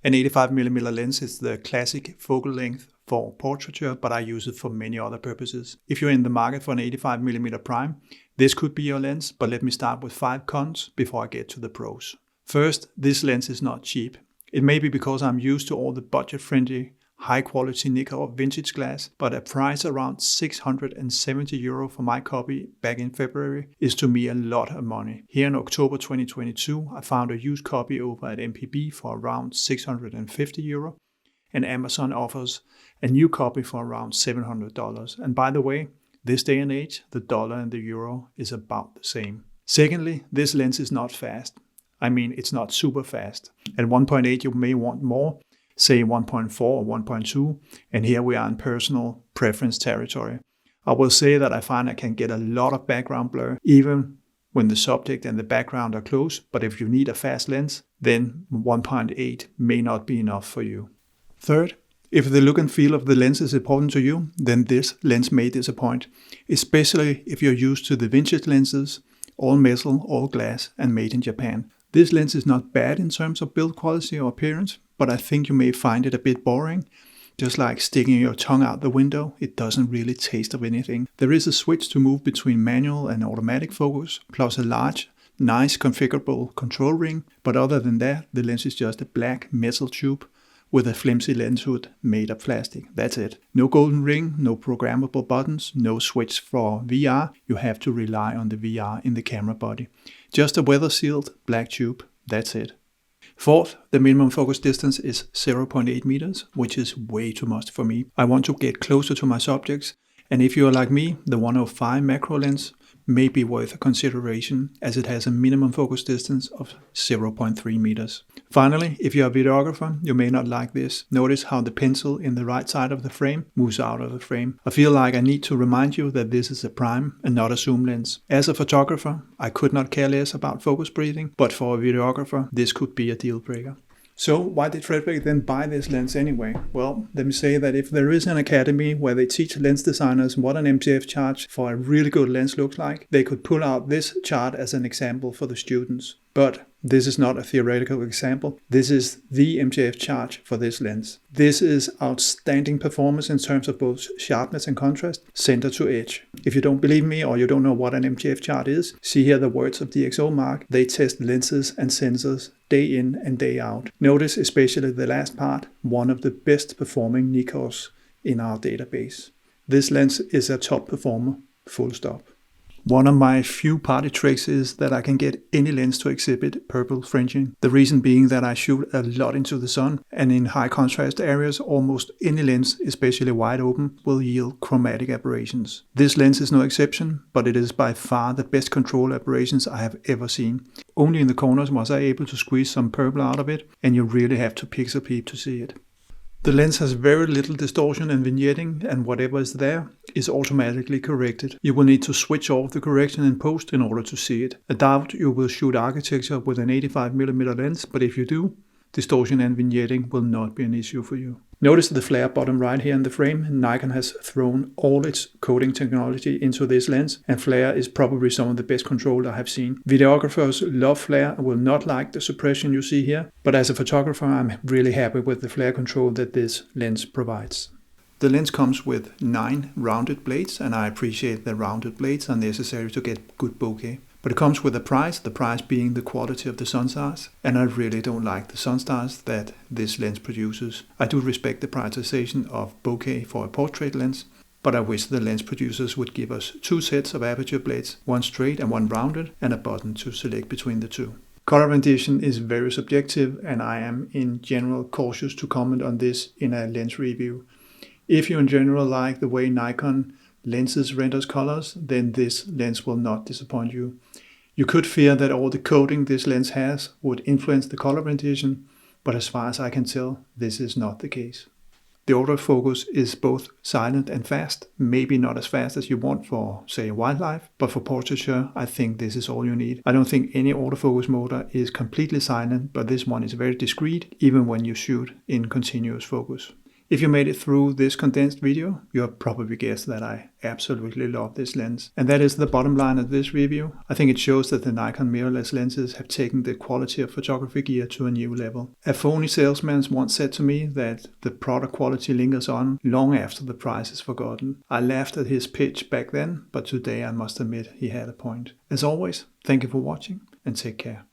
An 85mm lens is the classic focal length for portraiture, but I use it for many other purposes. If you're in the market for an 85mm prime, this could be your lens, but let me start with 5 cons before I get to the pros. First, this lens is not cheap. It may be because I'm used to all the budget-friendly, high-quality NIKKOR vintage glass, but a price around €670 for my copy back in February is to me a lot of money. Here in October 2022, I found a used copy over at MPB for around €650, and Amazon offers a new copy for around $700. And by the way, this day and age, the dollar and the euro is about the same. Secondly, this lens is not fast. I mean, it's not super fast. At 1.8 you may want more, say 1.4 or 1.2, and here we are in personal preference territory. I will say that I find I can get a lot of background blur, even when the subject and the background are close, but if you need a fast lens, then 1.8 may not be enough for you. Third, if the look and feel of the lens is important to you, then this lens may disappoint, especially if you're used to the vintage lenses, all metal, all glass, and made in Japan. This lens is not bad in terms of build quality or appearance, but I think you may find it a bit boring. Just like sticking your tongue out the window, it doesn't really taste of anything. There is a switch to move between manual and automatic focus, plus a large, nice configurable control ring, but other than that, the lens is just a black metal tube with a flimsy lens hood made of plastic. That's it. No golden ring, no programmable buttons, no switch for VR. You have to rely on the VR in the camera body. Just a weather-sealed black tube. That's it. Fourth, the minimum focus distance is 0.8 meters, which is way too much for me. I want to get closer to my subjects, and if you are like me, the 105 macro lens may be worth a consideration as it has a minimum focus distance of 0.3 meters. Finally, if you're a videographer, you may not like this. Notice how the pencil in the right side of the frame moves out of the frame. I feel like I need to remind you that this is a prime and not a zoom lens. As a photographer, I could not care less about focus breathing, but for a videographer, this could be a deal breaker. So why did Frederick then buy this lens anyway? Well, let me say that if there is an academy where they teach lens designers what an MTF chart for a really good lens looks like, they could pull out this chart as an example for the students. But this is not a theoretical example. This is the MTF chart for this lens. This is outstanding performance in terms of both sharpness and contrast, center to edge. If you don't believe me or you don't know what an MTF chart is, see here the words of DxO Mark. They test lenses and sensors day in and day out. Notice especially the last part, one of the best performing Nikons in our database. This lens is a top performer, full stop. One of my few party tricks is that I can get any lens to exhibit purple fringing. The reason being that I shoot a lot into the sun, and in high contrast areas almost any lens, especially wide open, will yield chromatic aberrations. This lens is no exception, but it is by far the best control aberrations I have ever seen. Only in the corners was I able to squeeze some purple out of it, and you really have to pixel peep to see it. The lens has very little distortion and vignetting, and whatever is there is automatically corrected. You will need to switch off the correction in post in order to see it. I doubt you will shoot architecture with an 85mm lens, but if you do, distortion and vignetting will not be an issue for you. Notice the flare bottom right here in the frame. Nikon has thrown all its coating technology into this lens, and flare is probably some of the best control I have seen. Videographers love flare and will not like the suppression you see here, but as a photographer I'm really happy with the flare control that this lens provides. The lens comes with 9 rounded blades, and I appreciate that rounded blades are necessary to get good bokeh. But it comes with a price, the price being the quality of the sunstars, and I really don't like the sunstars that this lens produces. I do respect the prioritization of bokeh for a portrait lens, but I wish the lens producers would give us 2 sets of aperture blades, one straight and one rounded, and a button to select between the two. Color rendition is very subjective, and I am in general cautious to comment on this in a lens review. If you in general like the way Nikon lenses renders colors, then this lens will not disappoint you. You could fear that all the coating this lens has would influence the color rendition, but as far as I can tell, this is not the case. The autofocus is both silent and fast, maybe not as fast as you want for, say, wildlife, but for portraiture, I think this is all you need. I don't think any autofocus motor is completely silent, but this one is very discreet, even when you shoot in continuous focus. If you made it through this condensed video, you have probably guessed that I absolutely love this lens. And that is the bottom line of this review. I think it shows that the Nikon mirrorless lenses have taken the quality of photography gear to a new level. A phony salesman once said to me that the product quality lingers on long after the price is forgotten. I laughed at his pitch back then, but today I must admit he had a point. As always, thank you for watching and take care.